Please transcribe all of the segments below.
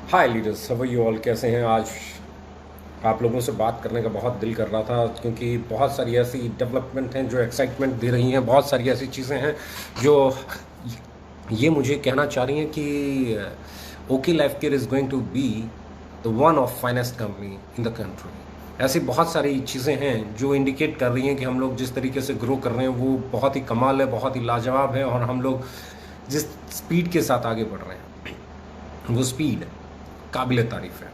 Hi leaders, how are you all? कैसे हैं? आज आप लोगों से बात करने का बहुत दिल कर रहा था क्योंकि बहुत सारी ऐसी डेवलपमेंट हैं जो एक्साइटमेंट दे रही हैं। बहुत सारी ऐसी चीज़ें हैं जो ये मुझे कहना चाह रही हैं कि okay Life Care is going to be the one of finest company in the country. ऐसी बहुत सारी चीज़ें हैं जो इंडिकेट कर रही हैं कि हम लोग जिस तरीके से ग्रो कर रहे हैं वो बहुत ही कमाल है, बहुत ही लाजवाब है। और हम लोग जिस स्पीड के साथ आगे बढ़ रहे हैं वो स्पीड काबिल तारीफ़ है।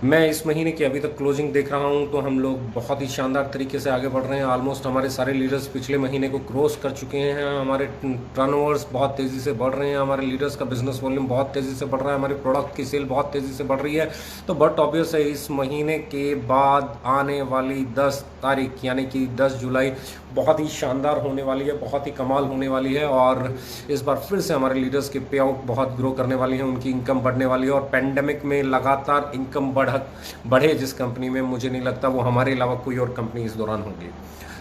मैं इस महीने की अभी तक क्लोजिंग देख रहा हूं तो हम लोग बहुत ही शानदार तरीके से आगे बढ़ रहे हैं। ऑलमोस्ट हमारे सारे लीडर्स पिछले महीने को क्रॉस कर चुके हैं। हमारे टर्नओवर्स बहुत तेज़ी से बढ़ रहे हैं। हमारे लीडर्स का बिजनेस वॉल्यूम बहुत तेज़ी से बढ़ रहा है। हमारे प्रोडक्ट की सेल बहुत तेज़ी से बढ़ रही है। तो बट ऑब्वियस है इस महीने के बाद आने वाली 10 तारीख यानी कि 10 जुलाई बहुत ही शानदार होने वाली है, बहुत ही कमाल होने वाली है। और इस बार फिर से हमारे लीडर्स के पे आउट बहुत ग्रो करने वाली है, उनकी इनकम बढ़ने वाली है। और पेंडेमिक में लगातार इनकम बढ़े जिस कंपनी में, मुझे नहीं लगता वो हमारे अलावा कोई और कंपनी इस दौरान होगी।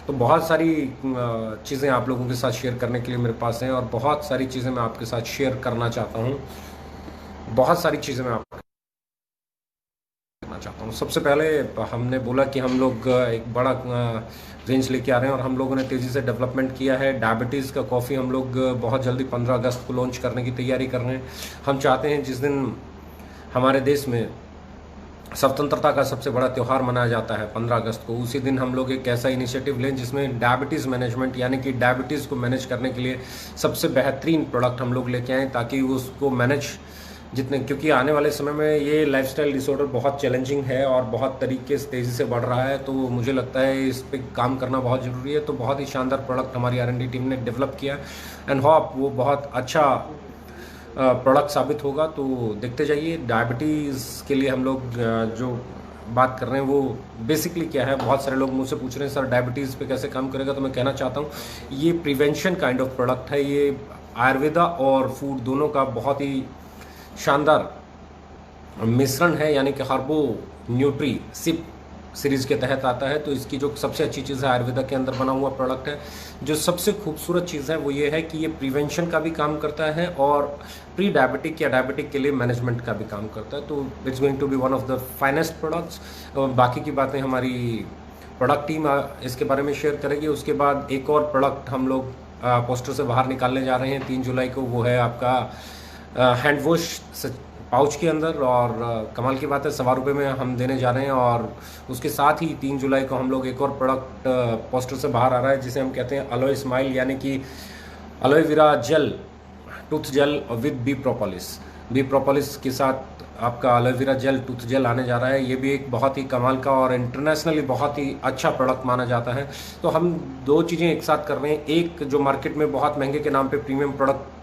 तो बहुत सारी चीज़ें आप लोगों के साथ शेयर करने के लिए मेरे पास हैं और बहुत सारी चीज़ें मैं आपके साथ शेयर करना चाहता हूँ। बहुत सारी चीज़ें मैं आपको करना चाहता हूँ। सबसे पहले हमने बोला कि हम लोग एक बड़ा रेंज लेके आ रहे हैं और हम लोगों ने तेज़ी से डेवलपमेंट किया है। डायबिटीज़ का कॉफ़ी हम लोग बहुत जल्दी 15 अगस्त को लॉन्च करने की तैयारी कर रहे हैं। हम चाहते हैं जिस दिन हमारे देश में स्वतंत्रता का सबसे बड़ा त्यौहार मनाया जाता है 15 अगस्त को, उसी दिन हम लोग एक ऐसा इनिशिएटिव लें जिसमें डायबिटीज़ मैनेजमेंट यानी कि डायबिटीज़ को मैनेज करने के लिए सबसे बेहतरीन प्रोडक्ट हम लोग लेके आएँ ताकि उसको मैनेज जितने, क्योंकि आने वाले समय में ये लाइफस्टाइल डिसऑर्डर बहुत चैलेंजिंग है और बहुत तरीके से तेज़ी से बढ़ रहा है। तो मुझे लगता है इस पे काम करना बहुत ज़रूरी है। तो बहुत ही शानदार प्रोडक्ट हमारी R&D टीम ने डेवलप किया एंड होप वो बहुत अच्छा प्रोडक्ट साबित होगा। तो देखते जाइए। डायबिटीज़ के लिए हम लोग जो बात कर रहे हैं वो बेसिकली क्या है, बहुत सारे लोग मुझसे पूछ रहे हैं सर डायबिटीज़ पे कैसे काम करेगा। तो मैं कहना चाहता हूँ ये प्रिवेंशन काइंड ऑफ प्रोडक्ट है। ये आयुर्वेदा और फूड दोनों का बहुत ही शानदार मिश्रण है, यानी कि हर्बो न्यूट्री सिप सीरीज़ के तहत आता है। तो इसकी जो सबसे अच्छी चीज़ है आयुर्वेदा के अंदर बना हुआ प्रोडक्ट है। जो सबसे खूबसूरत चीज़ है वो ये है कि ये प्रिवेंशन का भी काम करता है और प्री डायबिटिक या डायबिटिक के लिए मैनेजमेंट का भी काम करता है। तो it's going to be one of the finest products. बाकी की बातें हमारी प्रोडक्ट टीम इसके बारे में शेयर करेगी। उसके बाद एक और प्रोडक्ट हम लोग पोस्टर से बाहर निकालने जा रहे हैं 3 जुलाई को। वो है आपका हैंड वॉश पाउच के अंदर। और कमाल की बात है ₹1.25 में हम देने जा रहे हैं। और उसके साथ ही 3 जुलाई को हम लोग एक और प्रोडक्ट पोस्टर से बाहर आ रहा है जिसे हम कहते हैं अलोए स्माइल, यानी कि aloe vera gel, tooth gel with bee propolis. Bee propolis के साथ आपका aloe vera gel tooth gel आने जा रहा है। ये भी एक बहुत ही कमाल का और इंटरनेशनली बहुत ही अच्छा प्रोडक्ट माना जाता है। तो हम दो चीज़ें एक साथ कर रहे हैं। एक जो मार्केट में बहुत महंगे के नाम पे प्रीमियम प्रोडक्ट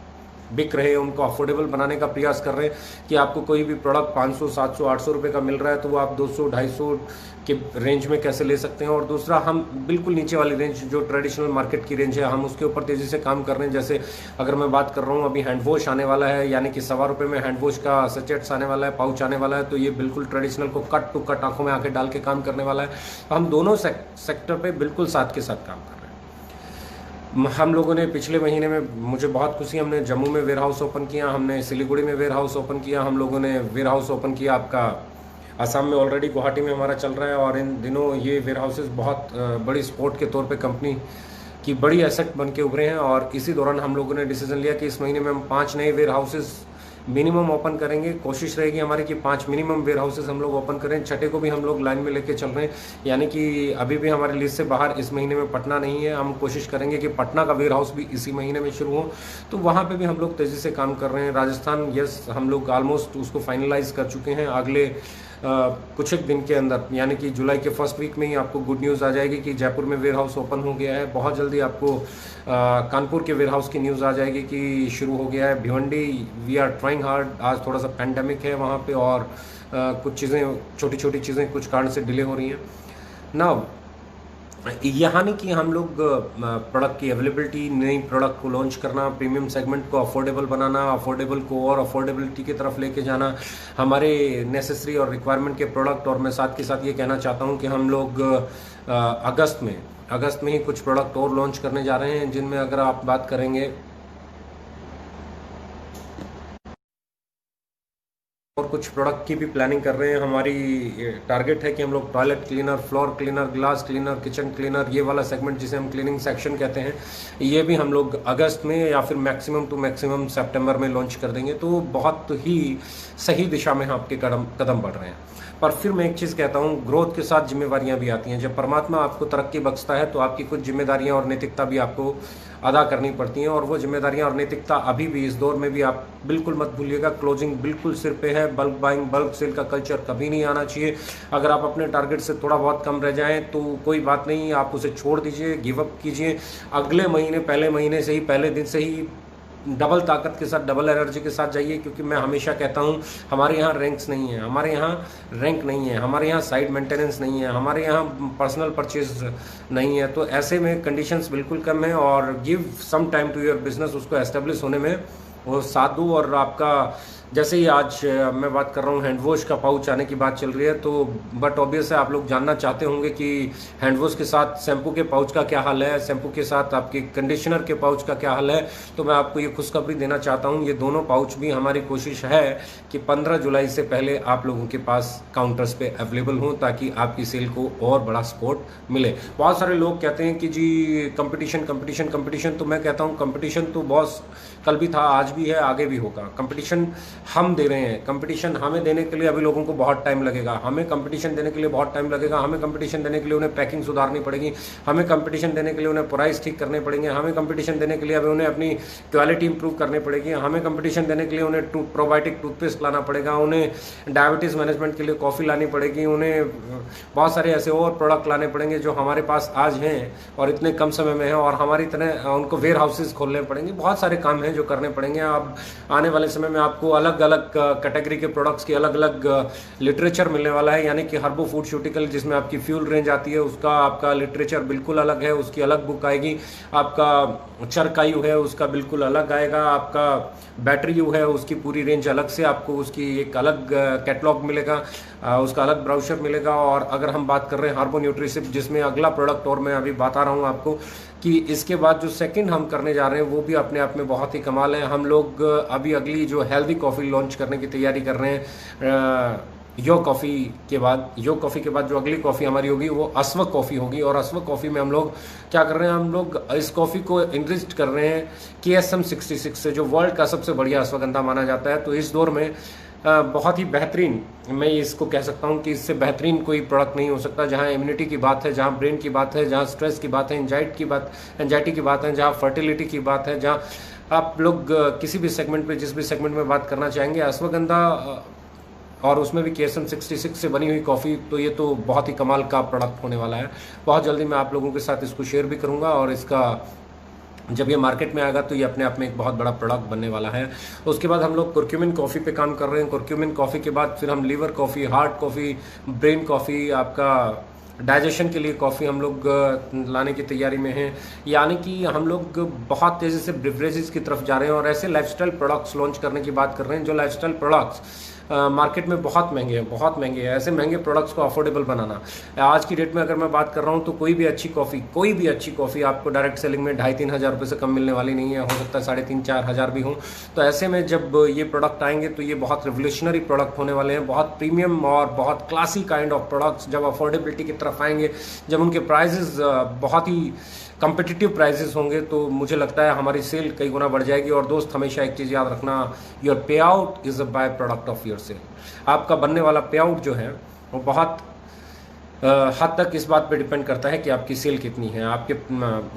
बिक रहे हैं उनको अफोर्डेबल बनाने का प्रयास कर रहे हैं कि आपको कोई भी प्रोडक्ट 500, 700, 800 रुपये का मिल रहा है तो वो आप 200, 250 के रेंज में कैसे ले सकते हैं। और दूसरा, हम बिल्कुल नीचे वाली रेंज जो ट्रेडिशनल मार्केट की रेंज है हम उसके ऊपर तेज़ी से काम कर रहे हैं। जैसे अगर मैं बात कर रहा हूँ, अभी हैंड वॉश आने वाला है, यानी कि ₹1.25 में हैंड वॉश का सचेट्स आने वाला है, पाउच आने वाला है। तो ये बिल्कुल ट्रेडिशनल को कट टू कट आंखों में आके डाल के काम करने वाला है। तो हम दोनों सेक्टर पर बिल्कुल साथ के साथ काम कर रहे हैं। हम लोगों ने पिछले महीने में, मुझे बहुत खुशी, हमने जम्मू में वेयर हाउस ओपन किया, हमने सिलीगुड़ी में वेयर हाउस ओपन किया, हम लोगों ने वेयर हाउस ओपन किया आपका असम में, ऑलरेडी गुवाहाटी में हमारा चल रहा है। और इन दिनों ये वेयर हाउसेस बहुत बड़ी स्पोर्ट के तौर पे कंपनी की बड़ी एसेट बन के उभरे हैं। और इसी दौरान हम लोगों ने डिसीजन लिया कि इस महीने में हम 5 नए वेयर हाउसेस मिनिमम ओपन करेंगे। कोशिश रहेगी हमारी कि 5 मिनिमम वेयर हाउसेस हम लोग ओपन करें। छठे को भी हम लोग लाइन में लेके चल रहे हैं, यानी कि अभी भी हमारी लिस्ट से बाहर इस महीने में पटना नहीं है। हम कोशिश करेंगे कि पटना का वेयर हाउस भी इसी महीने में शुरू हो, तो वहाँ पे भी हम लोग तेज़ी से काम कर रहे हैं। राजस्थान, यस, हम लोग ऑलमोस्ट उसको फाइनलाइज कर चुके हैं। अगले कुछ एक दिन के अंदर, यानी कि जुलाई के फर्स्ट वीक में ही आपको गुड न्यूज़ आ जाएगी कि जयपुर में वेयर हाउस ओपन हो गया है। बहुत जल्दी आपको कानपुर के वेयर हाउस की न्यूज़ आ जाएगी कि शुरू हो गया है। Bhiwandi, we are trying hard. आज थोड़ा सा पैंडेमिक है वहाँ पे और कुछ चीज़ें, छोटी छोटी चीज़ें कुछ कारण से डिले हो रही हैं ना। यहाँ नहीं कि हम लोग प्रोडक्ट की अवेलेबिलिटी, नई प्रोडक्ट को लॉन्च करना, प्रीमियम सेगमेंट को अफोर्डेबल बनाना, अफोर्डेबल को और अफोर्डेबिलिटी की तरफ लेके जाना, हमारे नेसेसरी और रिक्वायरमेंट के प्रोडक्ट। और मैं साथ के साथ ये कहना चाहता हूँ कि हम लोग अगस्त में ही कुछ प्रोडक्ट और लॉन्च करने जा रहे हैं, जिनमें अगर आप बात करेंगे और कुछ प्रोडक्ट की भी प्लानिंग कर रहे हैं। हमारी टारगेट है कि हम लोग toilet cleaner, floor cleaner, glass cleaner, kitchen cleaner, ये वाला सेगमेंट जिसे हम क्लीनिंग सेक्शन कहते हैं, ये भी हम लोग अगस्त में या फिर मैक्सिमम टू मैक्सिमम सितंबर में लॉन्च कर देंगे। तो बहुत ही सही दिशा में आपके कदम बढ़ रहे हैं। पर फिर मैं एक चीज़ कहता हूँ, ग्रोथ के साथ जिम्मेवारियाँ भी आती हैं। जब परमात्मा आपको तरक्की बख्शता है तो आपकी कुछ जिम्मेदारियाँ और नैतिकता भी आपको अदा करनी पड़ती हैं, और वो जिम्मेदारियाँ और नैतिकता अभी भी इस दौर में भी आप बिल्कुल मत भूलिएगा। क्लोजिंग बिल्कुल सिर पे है। बल्क बाइंग, बल्क सेल का कल्चर कभी नहीं आना चाहिए। अगर आप अपने टारगेट से थोड़ा बहुत कम रह जाएं तो कोई बात नहीं, आप उसे छोड़ दीजिए, गिव अप कीजिए। अगले महीने, पहले महीने से ही, पहले दिन से ही डबल ताकत के साथ, डबल एनर्जी के साथ जाइए। क्योंकि मैं हमेशा कहता हूँ, हमारे यहाँ रैंक्स नहीं है, हमारे यहाँ रैंक नहीं है, हमारे यहाँ साइड मेंटेनेंस नहीं है, हमारे यहाँ पर्सनल परचेज नहीं है। तो ऐसे में कंडीशंस बिल्कुल कम है, और give some time to your business, उसको एस्टेब्लिश होने में वो साथ दो। और आपका जैसे ही आज मैं बात कर रहा हूँ, हैंड वॉश का पाउच आने की बात चल रही है, तो बट ऑब्वियस है आप लोग जानना चाहते होंगे कि हैंड वॉश के साथ शैम्पू के पाउच का क्या हाल है, शैम्पू के साथ आपके कंडीशनर के पाउच का क्या हाल है। तो मैं आपको ये खुशखबरी देना चाहता हूँ, ये दोनों पाउच भी हमारी कोशिश है कि 15 जुलाई से पहले आप लोगों के पास काउंटर्स पे अवेलेबल हों, ताकि आपकी सेल को और बड़ा सपोर्ट मिले। बहुत सारे लोग कहते हैं कि जी कंपटीशन कंपटीशन कंपटीशन, तो मैं कहता हूँ कंपटीशन तो बॉस कल भी था, आज भी है, आगे भी होगा। कंपटीशन हम दे रहे हैं, कंपटीशन हमें देने के लिए अभी लोगों को बहुत टाइम लगेगा, हमें कंपटीशन देने के लिए बहुत टाइम लगेगा। हमें कंपटीशन देने के लिए उन्हें पैकिंग सुधारनी पड़ेगी, हमें कंपटीशन देने के लिए उन्हें प्राइस ठीक करने पड़ेंगे, हमें कंपटीशन देने के लिए अभी उन्हें अपनी क्वालिटी इंप्रूव करनी पड़ेगी, हमें कंपटीशन देने के लिए उन्हें प्रोबायोटिक टूथपेस्ट लाना पड़ेगा, उन्हें डायबिटीज़ मैनेजमेंट के लिए कॉफ़ी लानी पड़ेगी, उन्हें बहुत सारे ऐसे और प्रोडक्ट लाने पड़ेंगे जो हमारे पास आज हैं और इतने कम समय में हैं, और हमारी तरह उनको वेयर हाउसेज खोलने पड़ेंगे। बहुत सारे काम हैं जो करने पड़ेंगे। अब आने वाले समय में आपको अलग अलग कैटेगरी के प्रोडक्ट्स की अलग अलग लिटरेचर मिलने वाला है, यानी कि हर्बो फूडस्यूटिकल जिसमें आपकी फ्यूल रेंज आती है, उसका आपका लिटरेचर बिल्कुल अलग है, उसकी अलग बुक आएगी। आपका चरकायु है, उसका बिल्कुल अलग आएगा। आपका बैटरी यू है, उसकी पूरी रेंज अलग से, आपको उसकी एक अलग कैटलॉग मिलेगा, उसका अलग ब्राउशर मिलेगा। और अगर हम बात कर रहे हैं हार्बो न्यूट्रिसिप, जिसमें अगला प्रोडक्ट और मैं अभी बता रहा हूँ आपको कि इसके बाद जो सेकंड हम करने जा रहे हैं वो भी अपने आप में बहुत ही कमाल है। हम लोग अभी अगली जो हेल्दी कॉफ़ी लॉन्च करने की तैयारी कर रहे हैं। यो कॉफ़ी के बाद जो अगली कॉफ़ी हमारी होगी वो अश्व कॉफ़ी होगी। और अश्व कॉफ़ी में हम लोग क्या कर रहे हैं, हम लोग इस कॉफ़ी को इनरिच्ड कर रहे हैं KSM 66 से, जो वर्ल्ड का सबसे बढ़िया अश्वगंधा माना जाता है। तो इस दौर में बहुत ही बेहतरीन, मैं इसको कह सकता हूँ कि इससे बेहतरीन कोई प्रोडक्ट नहीं हो सकता। जहाँ इम्यूनिटी की बात है, जहाँ ब्रेन की बात है, जहाँ स्ट्रेस की बात है, एंजाइटी की बात है, जहाँ फर्टिलिटी की बात है, जहाँ आप लोग किसी भी सेगमेंट पे, जिस भी सेगमेंट में बात करना चाहेंगे, अश्वगंधा और उसमें भी KSM 66 से बनी हुई कॉफ़ी, तो ये तो बहुत ही कमाल का प्रोडक्ट होने वाला है। बहुत जल्दी मैं आप लोगों के साथ इसको शेयर भी करूँगा, और इसका जब ये मार्केट में आएगा तो ये अपने आप में एक बहुत बड़ा प्रोडक्ट बनने वाला है। उसके बाद हम लोग कुरक्यूमिन कॉफ़ी पे काम कर रहे हैं। कुरक्यूमिन कॉफ़ी के बाद फिर हम liver coffee, heart coffee, brain coffee, आपका डाइजेशन के लिए कॉफ़ी हम लोग लाने की तैयारी में हैं। यानी कि हम लोग बहुत तेज़ी से ब्रिवरेजेस की तरफ जा रहे हैं और ऐसे लाइफस्टाइल प्रोडक्ट्स लॉन्च करने की बात कर रहे हैं जो लाइफस्टाइल प्रोडक्ट्स मार्केट में बहुत महंगे हैं। ऐसे महंगे प्रोडक्ट्स को अफोर्डेबल बनाना, आज की डेट में अगर मैं बात कर रहा हूँ तो कोई भी अच्छी कॉफ़ी आपको डायरेक्ट सेलिंग में 2,500-3 हज़ार रुपये से कम मिलने वाली नहीं है। हो सकता है 3,500-4 हज़ार भी हों। तो ऐसे में जब ये प्रोडक्ट आएंगे तो ये बहुत रिवोल्यूशनरी प्रोडक्ट होने वाले हैं, बहुत प्रीमियम और बहुत क्लासी काइंड ऑफ प्रोडक्ट्स। जब अफोर्डेबिलिटी की तरफ आएंगे, जब उनके प्राइजेस बहुत ही कंपिटिटिव प्राइसेस होंगे, तो मुझे लगता है हमारी सेल कई गुना बढ़ जाएगी। और दोस्त हमेशा एक चीज़ याद रखना, your payout is a byproduct of your sale. आपका बनने वाला पे आउट जो है वो बहुत हद तक इस बात पे डिपेंड करता है कि आपकी सेल कितनी है आपके,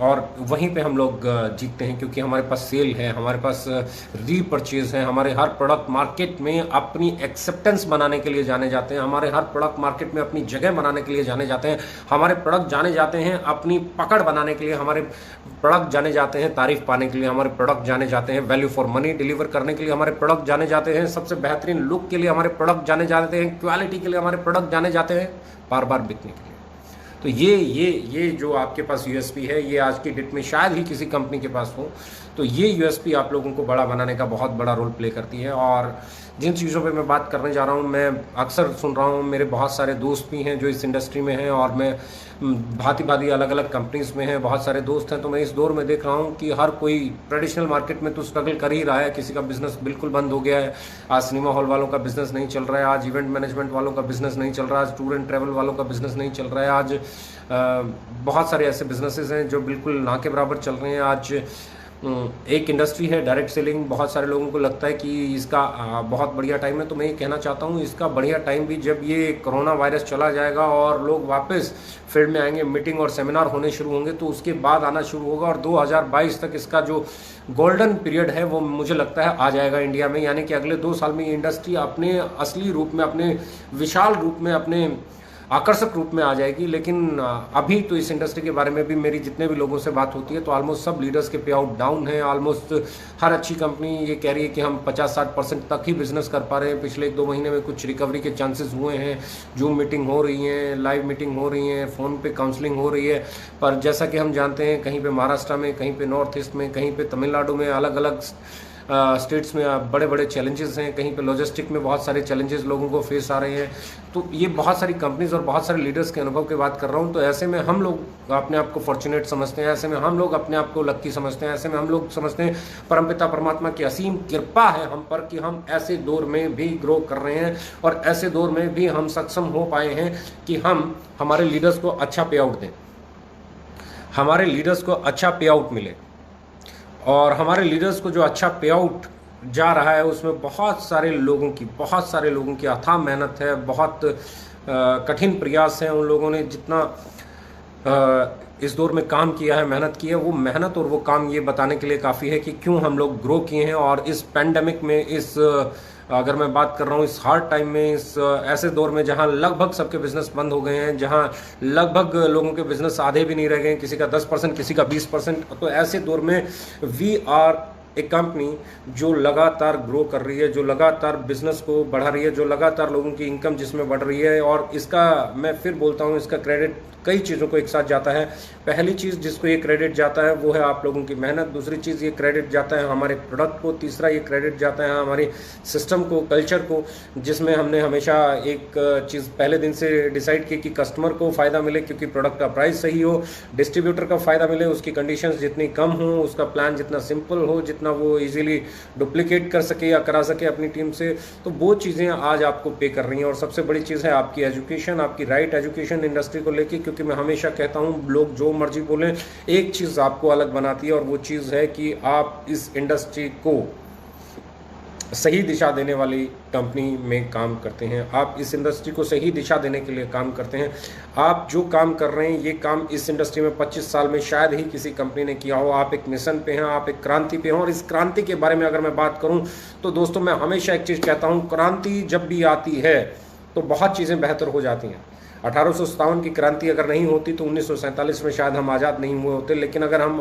और वहीं पे हम लोग जीतते हैं क्योंकि हमारे पास सेल है, हमारे पास रीपरचेज है। हमारे हर प्रोडक्ट मार्केट में अपनी एक्सेप्टेंस बनाने के लिए जाने जाते हैं, हमारे हर प्रोडक्ट मार्केट में अपनी जगह बनाने के लिए जाने जाते हैं, हमारे प्रोडक्ट जाने जाते हैं अपनी पकड़ बनाने के लिए, हमारे प्रोडक्ट जाने जाते हैं तारीफ पाने के लिए, हमारे प्रोडक्ट जाने जाते हैं वैल्यू फॉर मनी डिलीवर करने के लिए, हमारे प्रोडक्ट जाने जाते हैं सबसे बेहतरीन लुक के लिए, हमारे प्रोडक्ट जाने जाते हैं क्वालिटी के लिए, हमारे प्रोडक्ट जाने जाते हैं बार बार बिकने के लिए। तो ये जो आपके पास यूएसपी है, ये आज की डेट में शायद ही किसी कंपनी के पास हो। तो ये यूएसपी आप लोगों को बड़ा बनाने का बहुत बड़ा रोल प्ले करती है। और जिन चीज़ों पे मैं बात करने जा रहा हूँ, मैं अक्सर सुन रहा हूँ, मेरे बहुत सारे दोस्त भी हैं जो इस इंडस्ट्री में हैं, और मैं भांति भांति अलग अलग कंपनीज में हैं, बहुत सारे दोस्त हैं। तो मैं इस दौर में देख रहा हूँ कि हर कोई ट्रेडिशनल मार्केट में तो स्ट्रगल कर ही रहा है, किसी का बिजनेस बिल्कुल बंद हो गया है। आज सिनेमा हॉल वालों का बिजनेस नहीं चल रहा है, आज इवेंट मैनेजमेंट वालों का बिजनेस नहीं चल रहा है, आज टूर एंड ट्रैवल वालों का बिजनेस नहीं चल रहा है, आज बहुत सारे ऐसे बिजनेसेस हैं जो बिल्कुल ना के बराबर चल रहे हैं। आज एक इंडस्ट्री है डायरेक्ट सेलिंग, बहुत सारे लोगों को लगता है कि इसका बहुत बढ़िया टाइम है। तो मैं ये कहना चाहता हूँ, इसका बढ़िया टाइम भी जब ये कोरोना वायरस चला जाएगा और लोग वापस फील्ड में आएंगे, मीटिंग और सेमिनार होने शुरू होंगे, तो उसके बाद आना शुरू होगा। और 2022 तक इसका जो गोल्डन पीरियड है वो मुझे लगता है आ जाएगा इंडिया में। यानी कि अगले 2 साल में ये इंडस्ट्री अपने असली रूप में, अपने विशाल रूप में, अपने आकर्षक रूप में आ जाएगी। लेकिन अभी तो इस इंडस्ट्री के बारे में भी मेरी जितने भी लोगों से बात होती है तो ऑलमोस्ट सब लीडर्स के पे आउट डाउन है। ऑलमोस्ट हर अच्छी कंपनी ये कह रही है कि हम 50-60% तक ही बिजनेस कर पा रहे हैं। पिछले 1-2 महीने में कुछ रिकवरी के चांसेस हुए हैं, जूम मीटिंग हो रही हैं, लाइव मीटिंग हो रही हैं, फ़ोन पे काउंसलिंग हो रही है। पर जैसा कि हम जानते हैं, कहीं पे महाराष्ट्र में, कहीं पे नॉर्थ ईस्ट में, कहीं पे तमिलनाडु में, अलग अलग स्टेट्स में बड़े बड़े चैलेंजेस हैं, कहीं पे लॉजिस्टिक में बहुत सारे चैलेंजेस लोगों को फेस आ रहे हैं। तो ये बहुत सारी कंपनीज और बहुत सारे लीडर्स के अनुभव की बात कर रहा हूँ। तो ऐसे में हम लोग अपने आप को फॉर्चुनेट समझते हैं, ऐसे में हम लोग अपने आप को लक्की समझते हैं, ऐसे में हम लोग समझते हैं परमपिता परमात्मा की असीम कृपा है हम पर कि हम ऐसे दौर में भी ग्रो कर रहे हैं और ऐसे दौर में भी हम सक्षम हो पाए हैं कि हम हमारे लीडर्स को अच्छा पे आउट दें, हमारे लीडर्स को अच्छा पे आउट मिले। और हमारे लीडर्स को जो अच्छा पे आउट जा रहा है उसमें बहुत सारे लोगों की अथाह मेहनत है, बहुत कठिन प्रयास है। उन लोगों ने जितना इस दौर में काम किया है, मेहनत की है, वो मेहनत और वो काम ये बताने के लिए काफ़ी है कि क्यों हम लोग ग्रो किए हैं। और इस पैंडेमिक में, इस अगर मैं बात कर रहा हूँ इस हार्ड टाइम में, इस ऐसे दौर में जहाँ लगभग सबके बिजनेस बंद हो गए हैं, जहाँ लगभग लोगों के बिजनेस आधे भी नहीं रह गए, किसी का 10%, किसी का 20%, तो ऐसे दौर में वी आर एक कंपनी जो लगातार ग्रो कर रही है, जो लगातार बिजनेस को बढ़ा रही है, जो लगातार लोगों की इनकम जिसमें बढ़ रही है। और इसका मैं फिर बोलता हूँ, इसका क्रेडिट कई चीज़ों को एक साथ जाता है। पहली चीज़ जिसको ये क्रेडिट जाता है वो है आप लोगों की मेहनत। दूसरी चीज़ ये क्रेडिट जाता है हमारे प्रोडक्ट को। तीसरा ये क्रेडिट जाता है हमारे सिस्टम को, कल्चर को, जिसमें हमने हमेशा एक चीज़ पहले दिन से डिसाइड की कि कस्टमर को फ़ायदा मिले क्योंकि प्रोडक्ट का प्राइस सही हो, डिस्ट्रीब्यूटर का फ़ायदा मिले, उसकी कंडीशंस जितनी कम हो, उसका प्लान जितना सिंपल हो, जितना वो इजीली डुप्लीकेट कर सके या करा सके अपनी टीम से। तो वो चीज़ें आज आपको पे कर रही हैं। और सबसे बड़ी चीज़ है आपकी एजुकेशन, आपकी राइट एजुकेशन इंडस्ट्री को लेके। क्योंकि मैं हमेशा कहता हूँ, लोग जो मर्जी बोलें, एक चीज़ आपको अलग बनाती है और वो चीज़ है कि आप इस इंडस्ट्री को सही दिशा देने वाली कंपनी में काम करते हैं। आप इस इंडस्ट्री को सही दिशा देने के लिए काम करते हैं। आप जो काम कर रहे हैं, ये काम इस इंडस्ट्री में 25 साल में शायद ही किसी कंपनी ने किया हो। आप एक मिशन पे हैं, आप एक क्रांति पे हैं। और इस क्रांति के बारे में अगर मैं बात करूं तो दोस्तों, मैं हमेशा एक चीज़ कहता हूं, क्रांति जब भी आती है तो बहुत चीज़ें बेहतर हो जाती हैं। 1857 की क्रांति अगर नहीं होती तो 1947 में शायद हम आज़ाद नहीं हुए होते। लेकिन अगर हम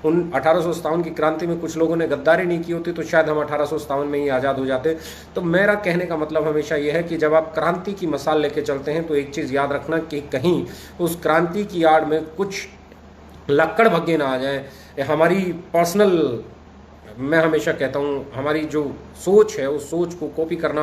1857 की क्रांति में कुछ लोगों ने गद्दारी नहीं की होती तो शायद हम 1857 में ही आज़ाद हो जाते। तो मेरा कहने का मतलब हमेशा यह है कि जब आप क्रांति की मसाल लेके चलते हैं तो एक चीज़ याद रखना कि कहीं उस क्रांति की आड़ में कुछ लक्कड़ भग्गे ना आ जाए। हमारी पर्सनल, मैं हमेशा कहता हूँ, हमारी जो सोच है उस सोच को कॉपी करना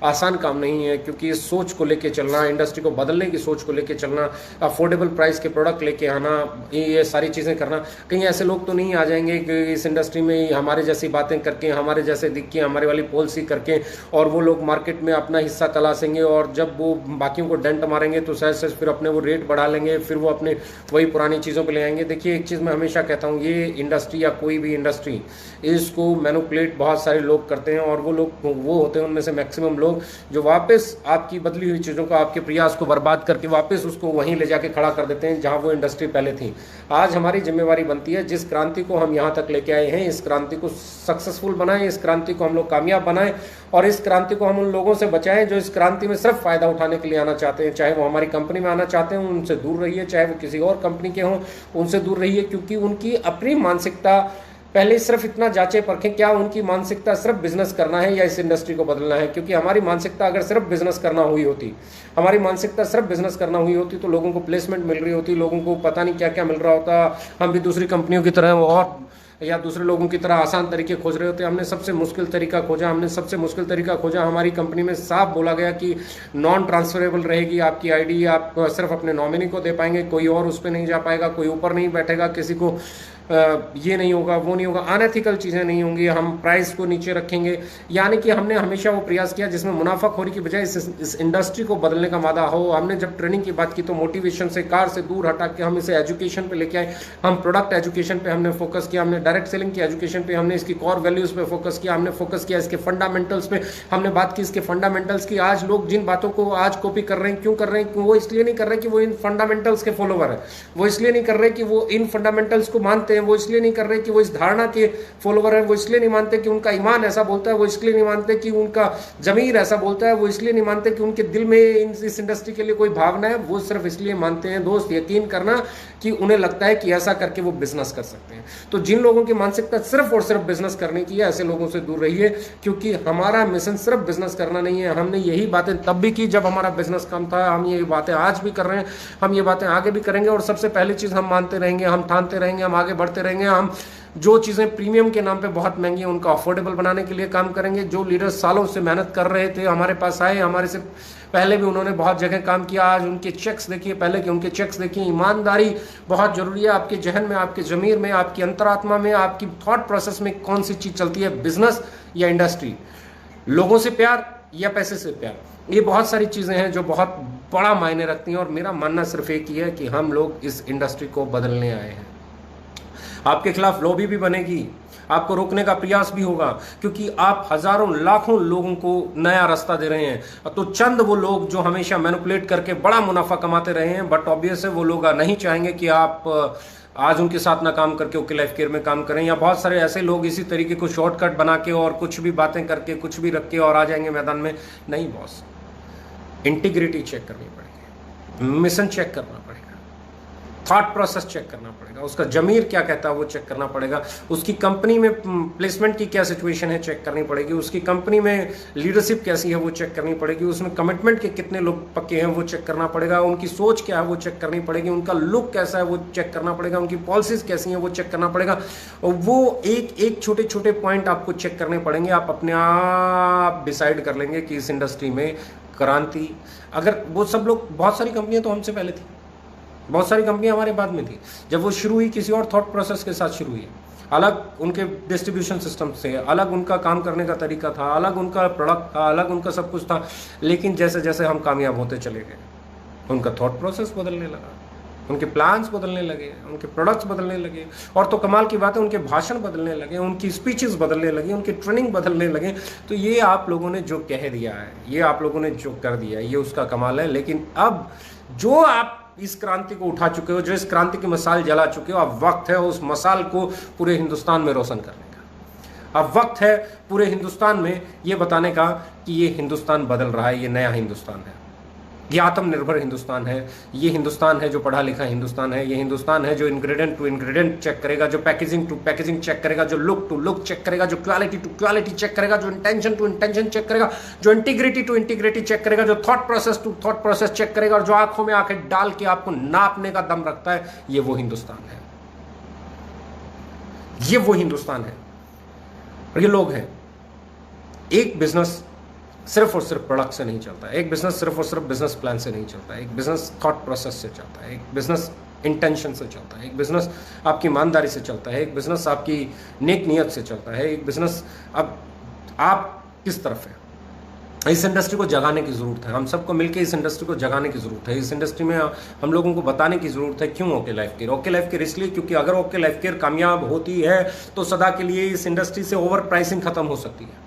आसान काम नहीं है। क्योंकि इस सोच को लेके चलना, इंडस्ट्री को बदलने की सोच को लेके चलना, अफोर्डेबल प्राइस के प्रोडक्ट लेके आना, ये सारी चीज़ें करना, कहीं ऐसे लोग तो नहीं आ जाएंगे कि इस इंडस्ट्री में हमारे जैसी बातें करके, हमारे जैसे दिख के, हमारे वाली पॉलिसी करके और वो लोग मार्केट में अपना हिस्सा तलाशेंगे और जब वो बाकियों को डेंट मारेंगे तो शायद से फिर अपने वो रेट बढ़ा लेंगे, फिर वो अपने वही पुरानी चीज़ों पर ले आएंगे। देखिए, एक चीज़ मैं हमेशा कहता हूँ, ये इंडस्ट्री या कोई भी इंडस्ट्री, इसको मैनिपुलेट बहुत सारे लोग करते हैं और वो लोग वो होते हैं, उनमें से मैक्सिमम लोग जो वापस आपकी बदली हुई चीज़ों को, आपके प्रयास को बर्बाद करके वापस उसको वहीं ले जाके खड़ा कर देते हैं जहां वो इंडस्ट्री पहले थी। आज हमारी जिम्मेवारी बनती है, जिस क्रांति को हम यहाँ तक लेके आए हैं, इस क्रांति को सक्सेसफुल बनाएं, इस क्रांति को हम लोग कामयाब बनाएं और इस क्रांति को हम उन लोगों से बचाएं जो इस क्रांति में सिर्फ फ़ायदा उठाने के लिए आना चाहते हैं। चाहे वो हमारी कंपनी में आना चाहते हैं, उनसे दूर रहिए, चाहे वो किसी और कंपनी के हों, उनसे दूर रहिए। क्योंकि उनकी अपनी मानसिकता पहले सिर्फ इतना जांचें परखें, क्या उनकी मानसिकता सिर्फ बिजनेस करना है या इस इंडस्ट्री को बदलना है। क्योंकि हमारी मानसिकता अगर सिर्फ बिजनेस करना हुई होती, हमारी मानसिकता सिर्फ बिजनेस करना हुई होती तो लोगों को प्लेसमेंट मिल रही होती, लोगों को पता नहीं क्या क्या मिल रहा होता, हम भी दूसरी कंपनियों की तरह और या दूसरे लोगों की तरह आसान तरीके खोज रहे होते। हमने सबसे मुश्किल तरीका खोजा, हमारी कंपनी में साफ बोला गया कि नॉन ट्रांसफरेबल रहेगी आपकी आईडी, आप सिर्फ अपने नॉमिनी को दे पाएंगे, कोई और उस पर नहीं जा पाएगा, कोई ऊपर नहीं बैठेगा, किसी को ये नहीं होगा, वो नहीं होगा, अनएथिकल चीज़ें नहीं होंगी, हम प्राइस को नीचे रखेंगे। यानी कि हमने हमेशा वो प्रयास किया जिसमें मुनाफाखोरी की बजाय इस इंडस्ट्री को बदलने का वादा हो। हमने जब ट्रेनिंग की बात की तो मोटिवेशन से, कार से दूर हटा के हम इसे एजुकेशन पे लेके आए। हम प्रोडक्ट एजुकेशन पे हमने फोकस किया, हमने डायरेक्ट सेलिंग की एजुकेशन पे, हमने इसकी कोर वैल्यूज़ पे फोकस किया, हमने फोकस किया इसके फंडामेंटल्स पे, हमने बात की इसके फंडामेंटल्स की। आज लोग जिन बातों को आज कॉपी कर रहे हैं, क्यों कर रहे हैं? वो इसलिए नहीं कर रहे कि वो इन फंडामेंटल्स के फॉलोवर है, वो इसलिए नहीं कर रहे कि वो इन फंडामेंटल्स को मानते हैं, वो इसलिए नहीं कर रहे कि वो इस धारणा के फॉलोवर है, वो इसलिए नहीं मानते कि उनका ईमान ऐसा बोलता है, वो इसलिए नहीं मानते कि उनका जमीर ऐसा बोलता है, वो इसलिए नहीं मानते कि उनके दिल में इस इंडस्ट्री के लिए कोई भावना है। वो सिर्फ इसलिए मानते हैं दोस्त, यकीन करना, कि उन्हें लगता है कि ऐसा करके वो बिजनेस कर सकते हैं। तो जिन लोगों की मानसिकता सिर्फ और सिर्फ बिजनेस करने की है, ऐसे लोगों से दूर रहिए, क्योंकि हमारा मिशन सिर्फ बिजनेस करना नहीं है। हमने यही बातें तब भी की जब हमारा बिजनेस कम था, हम ये बातें आज भी कर रहे हैं, हम ये बातें आगे भी करेंगे। और सबसे पहली चीज़ हम मानते रहेंगे, हम ठानते रहेंगे, हम आगे बढ़ते रहेंगे। हम जो चीज़ें प्रीमियम के नाम पे बहुत महंगी हैं उनका अफोर्डेबल बनाने के लिए काम करेंगे। जो लीडर्स सालों से मेहनत कर रहे थे, हमारे पास आए, हमारे से पहले भी उन्होंने बहुत जगह काम किया, आज उनके चेक्स देखिए, पहले के उनके चेक्स देखिए। ईमानदारी बहुत जरूरी है आपके जहन में, आपके ज़मीर में, आपकी अंतरात्मा में, आपकी थॉट प्रोसेस में कौन सी चीज़ चलती है, बिजनेस या इंडस्ट्री, लोगों से प्यार या पैसे से प्यार। ये बहुत सारी चीज़ें हैं जो बहुत बड़ा मायने रखती हैं। और मेरा मानना सिर्फ एक ही है कि हम लोग इस इंडस्ट्री को बदलने आए हैं। आपके खिलाफ लॉबी भी बनेगी, आपको रोकने का प्रयास भी होगा, क्योंकि आप हजारों लाखों लोगों को नया रास्ता दे रहे हैं। तो चंद वो लोग जो हमेशा मैनिपुलेट करके बड़ा मुनाफा कमाते रहे हैं, बट ऑब्वियस है वो लोग नहीं चाहेंगे कि आप आज उनके साथ ना काम करके ओके लाइफ केयर में काम करें। या बहुत सारे ऐसे लोग इसी तरीके को शॉर्टकट बना के और कुछ भी बातें करके, कुछ भी रख के और आ जाएंगे मैदान में। नहीं बॉस, इंटीग्रिटी चेक करनी पड़ेगी, मिशन चेक करना पड़ेगा, थॉट प्रोसेस चेक करना पड़ेगा, उसका जमीर क्या कहता है वो चेक करना पड़ेगा, उसकी कंपनी में प्लेसमेंट की क्या सिचुएशन है चेक करनी पड़ेगी, उसकी कंपनी में लीडरशिप कैसी है वो चेक करनी पड़ेगी, उसमें कमिटमेंट के कितने लोग पक्के हैं वो चेक करना पड़ेगा, उनकी सोच क्या है वो चेक करनी पड़ेगी, उनका लुक कैसा है वो चेक करना पड़ेगा, उनकी पॉलिसीज कैसी हैं वो चेक करना पड़ेगा। और वो एक छोटे छोटे पॉइंट आपको चेक करने पड़ेंगे। आप अपने आप डिसाइड कर लेंगे कि इस इंडस्ट्री में क्रांति, अगर वो सब लोग, बहुत सारी कंपनियां तो हमसे पहले थी, बहुत सारी कंपनियां हमारे बाद में थी। जब वो शुरू हुई किसी और थॉट प्रोसेस के साथ शुरू हुई, अलग उनके डिस्ट्रीब्यूशन सिस्टम से, अलग उनका काम करने का तरीका था, अलग उनका प्रोडक्ट था, अलग उनका सब कुछ था। लेकिन जैसे जैसे हम कामयाब होते चले गए, उनका थॉट प्रोसेस बदलने लगा, उनके प्लान्स बदलने लगे, उनके प्रोडक्ट्स बदलने लगे, और तो कमाल की बात है उनके भाषण बदलने लगे, उनकी स्पीचेस बदलने लगी, उनकी ट्रेनिंग बदलने लगे। तो ये आप लोगों ने जो कह दिया है, ये आप लोगों ने जो कर दिया है, ये उसका कमाल है। लेकिन अब जो आप इस क्रांति को उठा चुके हो, जो इस क्रांति की मसाल जला चुके हो, अब वक्त है उस मसाल को पूरे हिंदुस्तान में रोशन करने का। अब वक्त है पूरे हिंदुस्तान में ये बताने का कि ये हिंदुस्तान बदल रहा है, ये नया हिंदुस्तान है, ये आत्मनिर्भर हिंदुस्तान है, ये हिंदुस्तान है जो पढ़ा लिखा हिंदुस्तान है, ये हिंदुस्तान है जो इंग्रेडिएंट टू इंग्रेडिएंट चेक करेगा, जो पैकेजिंग टू पैकेजिंग चेक करेगा, जो लुक टू लुक चेक करेगा, जो क्वालिटी टू क्वालिटी चेक करेगा, जो इंटेंशन टू इंटेंशन चेक करेगा, जो इंटीग्रिटी टू इंटीग्रिटी चेक करेगा, जो thought process to thought process check करेगा, और जो आंखों में आंखें डाल के आपको नापने का दम रखता है। ये वो हिंदुस्तान है, ये वो हिंदुस्तान है। और ये लोग हैं। एक बिजनेस सिर्फ और सिर्फ प्रोडक्ट से नहीं चलता है, एक बिजनेस सिर्फ और सिर्फ बिजनेस प्लान से नहीं चलता है, एक बिजनेस थॉट प्रोसेस से चलता है, एक बिजनेस इंटेंशन से चलता है, एक बिजनेस आपकी ईमानदारी से चलता है, एक बिजनेस आपकी नेक नियत से चलता है, एक बिजनेस अब आप किस तरफ है। इस इंडस्ट्री को जगाने की ज़रूरत है, हम सबको मिलकर इस इंडस्ट्री को जगाने की ज़रूरत है। इस इंडस्ट्री में हम लोगों को बताने की ज़रूरत है क्यों okay Life care. Okay Life care इसलिए क्योंकि अगर ओके लाइफ केयर कामयाब होती है तो सदा के लिए इस इंडस्ट्री से ओवर प्राइसिंग खत्म हो सकती है।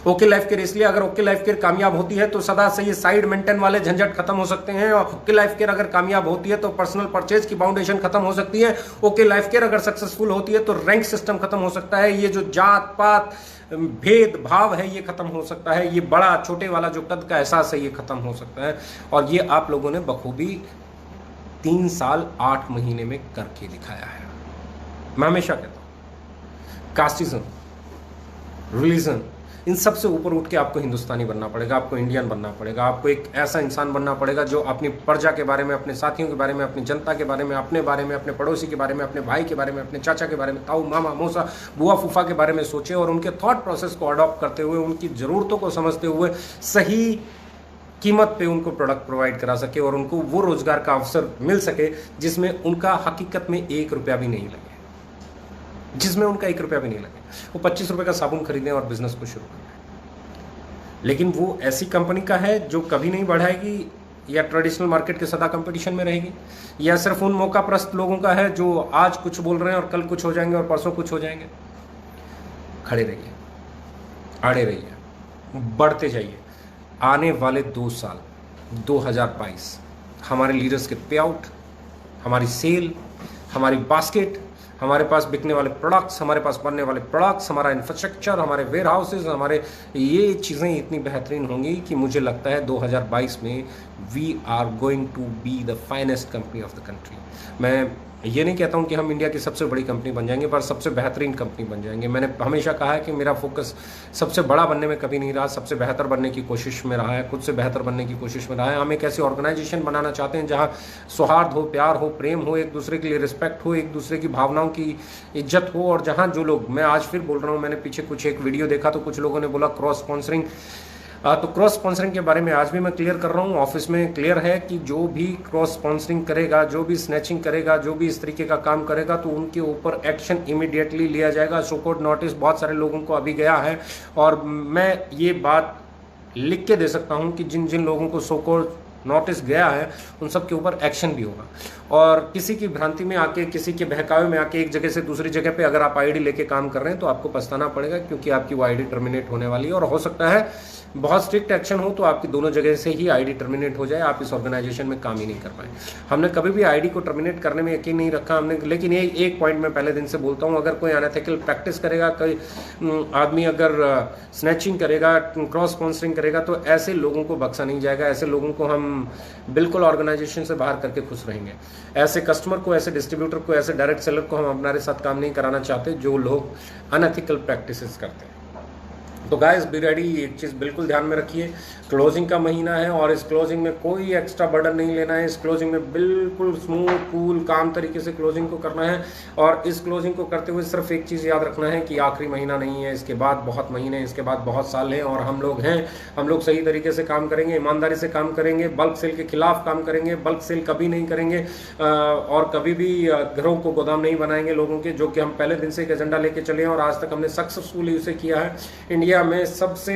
ओके लाइफ केयर इसलिए अगर ओके लाइफ केयर कामयाब होती है तो सदा से ये साइड मेंटेन वाले झंझट खत्म हो सकते हैं। और ओके लाइफ केयर अगर कामयाब होती है तो पर्सनल परचेज की फाउंडेशन खत्म हो सकती है। ओके लाइफ केयर अगर सक्सेसफुल होती है तो रैंक सिस्टम खत्म हो सकता है, ये जो जात पात भेदभाव है ये खत्म हो सकता है, ये बड़ा छोटे वाला जो कद का एहसास है ये खत्म हो सकता है। और ये आप लोगों ने बखूबी 3 साल 8 महीने में करके दिखाया है। मैं हमेशा कहता हूं कास्टिज्म, रिलीजन, इन सब से ऊपर उठ के आपको हिंदुस्तानी बनना पड़ेगा, आपको इंडियन बनना पड़ेगा, आपको एक ऐसा इंसान बनना पड़ेगा जो अपनी प्रजा के बारे में, अपने साथियों के बारे में, अपनी जनता के बारे में, अपने पड़ोसी के बारे में, अपने भाई के बारे में, अपने चाचा के बारे में, ताऊ मामा मौसा बुआ फूफा के बारे में सोचे और उनके थॉट प्रोसेस को अडॉप्ट करते हुए, उनकी ज़रूरतों को समझते हुए सही कीमत पे उनको प्रोडक्ट प्रोवाइड करा सके और उनको वो रोजगार का अवसर मिल सके जिसमें उनका हकीकत में 1 रुपया भी नहीं लगे, जिसमें उनका 1 रुपया भी नहीं लगे। वो 25 रुपए का साबुन खरीदें और बिजनेस को शुरू करें। लेकिन वो ऐसी कंपनी का है जो कभी नहीं बढ़ाएगी या ट्रेडिशनल मार्केट के सदा कंपटीशन में रहेगी, या सिर्फ उन मौकाप्रस्त लोगों का है जो आज कुछ बोल रहे हैं और कल कुछ हो जाएंगे और परसों कुछ हो जाएंगे। खड़े रहिए, अड़े रहिए, बढ़ते जाइए। आने वाले 2 साल 2022 हमारे लीडर्स के पे आउट, हमारी सेल, हमारी बास्केट, हमारे पास बिकने वाले प्रोडक्ट्स, हमारे पास बनने वाले प्रोडक्ट्स, हमारा इंफ्रास्ट्रक्चर, हमारे वेयर हाउसेज, हमारे ये चीज़ें इतनी बेहतरीन होंगी कि मुझे लगता है 2022 में we are going to be the finest company of the country. मैं ये नहीं कहता हूँ कि हम इंडिया की सबसे बड़ी कंपनी बन जाएंगे, पर सबसे बेहतरीन कंपनी बन जाएंगे। मैंने हमेशा कहा है कि मेरा फोकस सबसे बड़ा बनने में कभी नहीं रहा, सबसे बेहतर बनने की कोशिश में रहा है, खुद से बेहतर बनने की कोशिश में रहा है। हम एक ऐसी ऑर्गेनाइजेशन बनाना चाहते हैं जहाँ सौहार्द हो, प्यार हो, प्रेम हो, एक दूसरे के लिए रिस्पेक्ट हो, एक दूसरे की भावनाओं की इज्जत हो, और जहाँ जो लोग, मैं आज फिर बोल रहा हूँ, मैंने पीछे कुछ एक वीडियो देखा तो कुछ लोगों ने बोला क्रॉस स्पॉन्सरिंग, तो क्रॉस स्पॉन्सरिंग के बारे में आज भी मैं क्लियर कर रहा हूँ। ऑफिस में क्लियर है कि जो भी क्रॉस स्पॉन्सरिंग करेगा, जो भी स्नैचिंग करेगा, जो भी इस तरीके का काम करेगा, तो उनके ऊपर एक्शन इमीडिएटली लिया जाएगा। शो कोड नोटिस बहुत सारे लोगों को अभी गया है, और मैं ये बात लिख के दे सकता हूँ कि जिन जिन लोगों को शो कोड नोटिस गया है उन सब के ऊपर एक्शन भी होगा। और किसी की भ्रांति में आके, किसी के बहकावे में आके एक जगह से दूसरी जगह पे अगर आप आईडी लेके काम कर रहे हैं तो आपको पछताना पड़ेगा, क्योंकि आपकी वो आईडी टर्मिनेट होने वाली है। और हो सकता है बहुत स्ट्रिक्ट एक्शन हो तो आपकी दोनों जगह से ही आईडी टर्मिनेट हो जाए, आप इस ऑर्गेनाइजेशन में काम ही नहीं कर पाए। हमने कभी भी आईडी को टर्मिनेट करने में यकीन नहीं रखा हमने। लेकिन ये एक पॉइंट मैं पहले दिन से बोलता हूँ, अगर कोई अनएथिकल प्रैक्टिस करेगा, कोई आदमी अगर स्नैचिंग करेगा, क्रॉस स्पॉन्सरिंग करेगा, तो ऐसे लोगों को बख्शा नहीं जाएगा। ऐसे लोगों को हम बिल्कुल ऑर्गेनाइजेशन से बाहर करके खुश रहेंगे। ऐसे कस्टमर को, ऐसे डिस्ट्रीब्यूटर को, ऐसे डायरेक्ट सेलर को हम हमारे साथ काम नहीं कराना चाहते जो लोग अनएथिकल प्रैक्टिसेस करते हैं। तो गाइस बी रेडी, एक चीज़ बिल्कुल ध्यान में रखिए, क्लोजिंग का महीना है और इस क्लोजिंग में कोई एक्स्ट्रा बर्डन नहीं लेना है। इस क्लोजिंग में बिल्कुल स्मूथ कूल काम तरीके से क्लोजिंग को करना है। और इस क्लोजिंग को करते हुए सिर्फ एक चीज़ याद रखना है कि आखिरी महीना नहीं है, इसके बाद बहुत महीने, इसके बाद बहुत साल हैं, और हम लोग सही तरीके से काम करेंगे, ईमानदारी से काम करेंगे, बल्क सेल के खिलाफ काम करेंगे। बल्क सेल कभी नहीं करेंगे और कभी भी घरों को गोदाम नहीं बनाएंगे लोगों के, जो कि हम पहले दिन से एक एजेंडा लेके चले हैं और आज तक हमने सक्सेसफुली उसे किया है। इंडिया में सबसे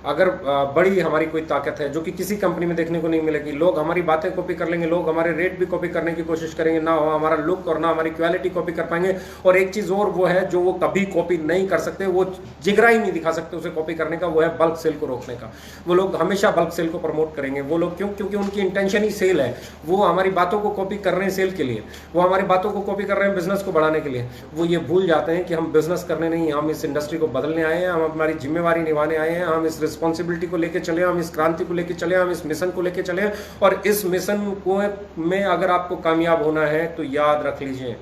अगर बड़ी हमारी कोई ताकत है जो कि किसी कंपनी में देखने को नहीं मिलेगी, लोग हमारी बातें कॉपी कर लेंगे, लोग हमारे रेट भी कॉपी करने की कोशिश करेंगे, ना हो हमारा लुक और ना हमारी क्वालिटी कॉपी कर पाएंगे। और एक चीज़ और वो है जो वो कभी कॉपी नहीं कर सकते, वो जिगरा ही नहीं दिखा सकते उसे कॉपी करने का, वो है बल्क सेल को रोकने का। वो लोग हमेशा बल्क सेल को प्रमोट करेंगे। वो लोग क्योंकि उनकी इंटेंशन ही सेल है। वो हमारी बातों को कॉपी कर रहे हैं सेल के लिए, वो हमारी बातों को कॉपी कर रहे हैं बिजनेस को बढ़ाने के लिए। वो ये भूल जाते हैं कि हम बिजनेस करने नहीं, हम इस इंडस्ट्री को बदलने आए हैं, हम हमारी जिम्मेवारी निभाने आए हैं, हम इस रिस्पॉन्सिबिलिटी को लेके चले, हम इस क्रांति को लेके चले, हम इस मिशन को लेके चले। और इस मिशन को में अगर आपको कामयाब होना है तो याद रख लीजिए,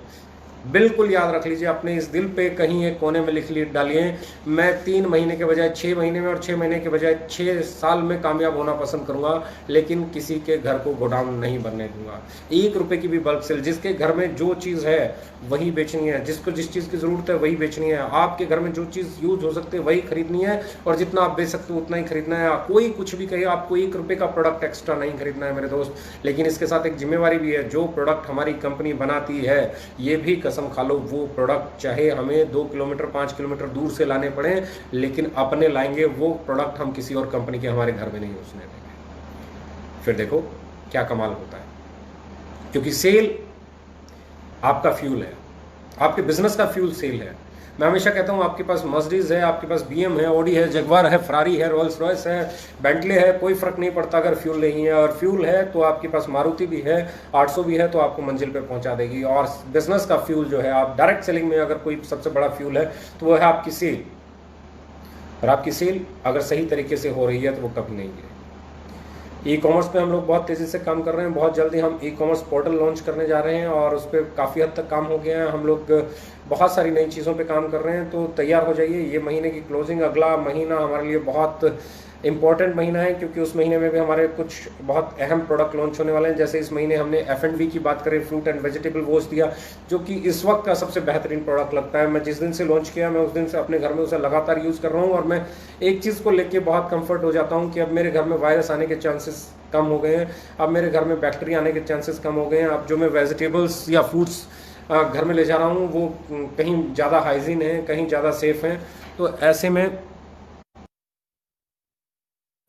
बिल्कुल याद रख लीजिए, अपने इस दिल पे कहीं एक कोने में लिख डालिए, मैं 3 महीने के बजाय 6 महीने में और 6 महीने के बजाय 6 साल में कामयाब होना पसंद करूंगा, लेकिन किसी के घर को गोडाउन नहीं बनने दूंगा। 1 रुपए की भी बल्क सेल, जिसके घर में जो चीज़ है वही बेचनी है, जिसको जिस चीज़ की ज़रूरत है वही बेचनी है। आपके घर में जो चीज़ यूज हो सकती है वही खरीदनी है, और जितना आप बेच सकते हो उतना ही खरीदना है। कोई कुछ भी कहे, आपको 1 रुपये का प्रोडक्ट एक्स्ट्रा नहीं खरीदना है मेरे दोस्त। लेकिन इसके साथ एक जिम्मेवारी भी है, जो प्रोडक्ट हमारी कंपनी बनाती है, ये भी कसम खा लो, वो प्रोडक्ट चाहे हमें 2 किलोमीटर 5 किलोमीटर दूर से लाने पड़े, लेकिन अपने लाएंगे वो प्रोडक्ट, हम किसी और कंपनी के हमारे घर में नहीं घुसने देंगे। फिर देखो क्या कमाल होता है, क्योंकि सेल आपका फ्यूल है, आपके बिजनेस का फ्यूल सेल है। मैं हमेशा कहता हूँ, आपके पास मर्सिडीज है, आपके पास BM है, ऑडी है, जगवार है, फरारी है, रोल्स रॉयस है, बेंटले है, कोई फर्क नहीं पड़ता अगर फ्यूल नहीं है। और फ्यूल है तो आपके पास मारुति भी है, 800 भी है, तो आपको मंजिल पे पहुंचा देगी। और बिजनेस का फ्यूल जो है, आप डायरेक्ट सेलिंग में अगर कोई सबसे बड़ा फ्यूल है तो वो है आपकी सेल। और आपकी सेल अगर सही तरीके से हो रही है तो वो कभी नहीं गिरेगी। ई कॉमर्स पे हम लोग बहुत तेज़ी से काम कर रहे हैं। बहुत जल्दी हम ई कॉमर्स पोर्टल लॉन्च करने जा रहे हैं और उस पर काफ़ी हद तक काम हो गया है। हम लोग बहुत सारी नई चीज़ों पे काम कर रहे हैं, तो तैयार हो जाइए। ये महीने की क्लोजिंग, अगला महीना हमारे लिए बहुत इंपॉर्टेंट महीना है, क्योंकि उस महीने में भी हमारे कुछ बहुत अहम प्रोडक्ट लॉन्च होने वाले हैं। जैसे इस महीने हमने F&B की बात करें, फ्रूट एंड वेजिटेबल वॉश दिया, जो कि इस वक्त का सबसे बेहतरीन प्रोडक्ट लगता है। मैं जिस दिन से लॉन्च किया, मैं उस दिन से अपने घर में उसे लगातार यूज़ कर रहा हूँ और मैं एक चीज़ को लेके बहुत कंफर्ट हो जाता हूँ कि अब मेरे घर में वायरस आने के चांसेस कम हो गए हैं, अब मेरे घर में बैक्टीरिया आने के चांसेस कम हो गए हैं। अब जो मैं वेजिटेबल्स या फ्रूट्स घर में ले जा रहा हूँ वो कहीं ज़्यादा हाइजीन है, कहीं ज़्यादा सेफ हैं। तो ऐसे में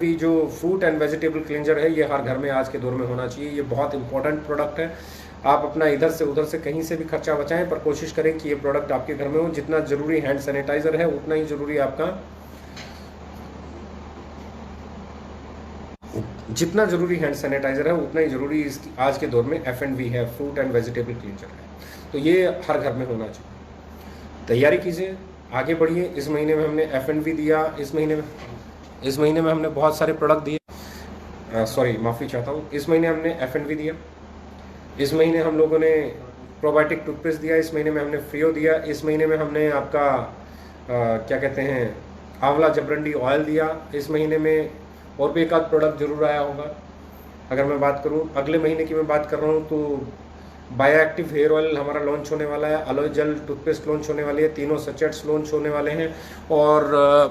भी जो फ्रूट एंड वेजिटेबल क्लींजर है, ये हर घर में आज के दौर में होना चाहिए। ये बहुत इंपॉर्टेंट प्रोडक्ट है। आप अपना इधर से उधर से कहीं से भी खर्चा बचाएं, पर कोशिश करें कि ये प्रोडक्ट आपके घर में हो। जितना ज़रूरी हैंड सैनिटाइज़र है, उतना ही ज़रूरी आपका जितना ज़रूरी हैंड सैनिटाइज़र है, उतना ही ज़रूरी इस आज के दौर में F&B है, फ्रूट एंड वेजिटेबल क्लींजर है। तो ये हर घर में होना चाहिए। तैयारी कीजिए, आगे बढ़िए। इस महीने में हमने F&B दिया, इस महीने में हमने बहुत सारे प्रोडक्ट दिए। सॉरी, माफ़ी चाहता हूँ। इस महीने हमने F&B दिया, इस महीने हम लोगों ने प्रोबायोटिक टूथपेस्ट दिया, इस महीने में हमने फ्रियो दिया, इस महीने में हमने आपका क्या कहते हैं, आंवला जबरंडी ऑयल दिया। इस महीने में और भी एक आध प्रोडक्ट जरूर आया होगा। अगर मैं बात करूं अगले महीने की, मैं बात कर रहा हूं तो बायो एक्टिव हेयर ऑयल हमारा लॉन्च होने वाला है, अलोए जेल टूथपेस्ट लॉन्च होने वाली है, तीनों सचेट्स लॉन्च होने वाले हैं और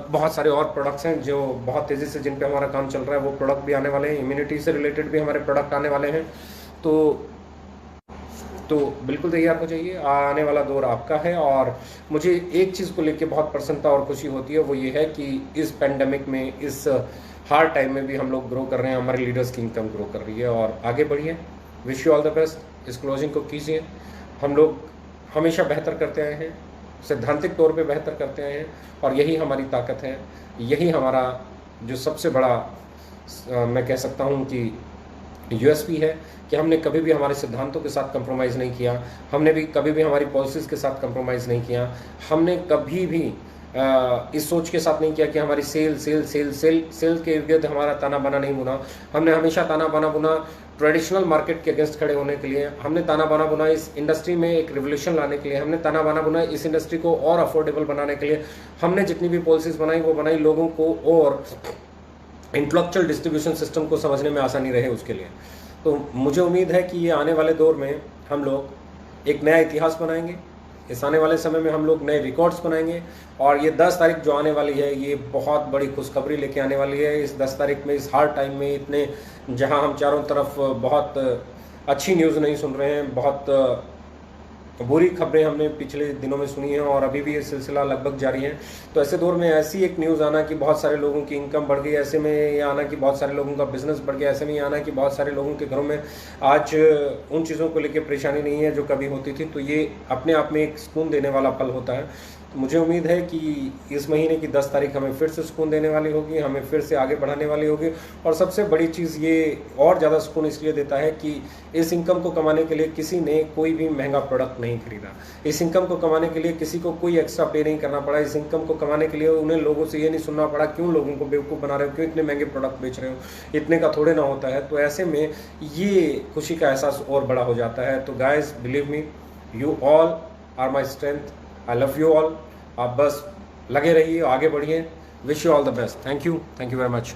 बहुत सारे और प्रोडक्ट्स हैं जो बहुत तेज़ी से जिन पे हमारा काम चल रहा है, वो प्रोडक्ट भी आने वाले हैं। इम्यूनिटी से रिलेटेड भी हमारे प्रोडक्ट आने वाले हैं। तो बिल्कुल तैयार हो जाइए, आने वाला दौर आपका है। और मुझे एक चीज़ को लेकर बहुत प्रसन्नता और खुशी होती है, वो ये है कि इस पेंडेमिक में, इस हार्ड टाइम में भी हम लोग ग्रो कर रहे हैं, हमारे लीडर्स की इनकम ग्रो कर रही है और आगे बढ़िए। Wish you all the best. इस क्लोजिंग को कीजिए। हम लोग हमेशा बेहतर करते आए हैं, सैद्धांतिक तौर पे बेहतर करते आए हैं और यही हमारी ताकत है, यही हमारा जो सबसे बड़ा मैं कह सकता हूँ कि यूएसपी है कि हमने कभी भी हमारे सिद्धांतों के साथ कंप्रोमाइज़ नहीं किया, हमने भी कभी भी हमारी पॉलिसीज़ के साथ कंप्रोमाइज़ नहीं किया, हमने कभी भी इस सोच के साथ नहीं किया कि हमारी सेल के इर्द गिर्द हमारा ताना बाना नहीं बुना। हमने हमेशा ताना बाना बुना ट्रेडिशनल मार्केट के अगेंस्ट खड़े होने के लिए, हमने ताना बाना बुना इस इंडस्ट्री में एक रिवोल्यूशन लाने के लिए, हमने ताना बाना बुना इस इंडस्ट्री को और अफोर्डेबल बनाने के लिए। हमने जितनी भी पॉलिसीज़ बनाई वो बनाई लोगों को और इंटेलेक्चुअल डिस्ट्रीब्यूशन सिस्टम को समझने में आसानी रहे उसके लिए। तो मुझे उम्मीद है कि ये आने वाले दौर में हम लोग एक नया इतिहास बनाएंगे, इस आने वाले समय में हम लोग नए रिकॉर्ड्स बनाएंगे और ये 10 तारीख जो आने वाली है, ये बहुत बड़ी खुशखबरी लेके आने वाली है। इस 10 तारीख में, इस हार्ड टाइम में, इतने जहां हम चारों तरफ बहुत अच्छी न्यूज़ नहीं सुन रहे हैं, बहुत बुरी खबरें हमने पिछले दिनों में सुनी हैं और अभी भी ये सिलसिला लगभग जारी है। तो ऐसे दौर में ऐसी एक न्यूज़ आना कि बहुत सारे लोगों की इनकम बढ़ गई, ऐसे में ये आना कि बहुत सारे लोगों का बिजनेस बढ़ गया, ऐसे में ये आना कि बहुत सारे लोगों के घरों में आज उन चीज़ों को लेकर परेशानी नहीं है जो कभी होती थी, तो ये अपने आप में एक सुकून देने वाला पल होता है। तो मुझे उम्मीद है कि इस महीने की 10 तारीख हमें फिर से सुकून देने वाली होगी, हमें फिर से आगे बढ़ाने वाली होगी। और सबसे बड़ी चीज़ ये और ज़्यादा सुकून इसलिए देता है कि इस इनकम को कमाने के लिए किसी ने कोई भी महंगा प्रोडक्ट नहीं खरीदा, इस इनकम को कमाने के लिए किसी को कोई एक्स्ट्रा पे नहीं करना पड़ा, इस इनकम को कमाने के लिए उन्हें लोगों से ये नहीं सुनना पड़ा क्यों लोगों को बेवकूफ़ बना रहे हो, क्यों इतने महंगे प्रोडक्ट बेच रहे हो, इतने का थोड़े ना होता है। तो ऐसे में ये खुशी का एहसास और बड़ा हो जाता है। तो guys believe me, you all are my strength, I love you all. आप बस लगे रहिए, आगे बढ़िए। Wish you all the best. Thank you very much.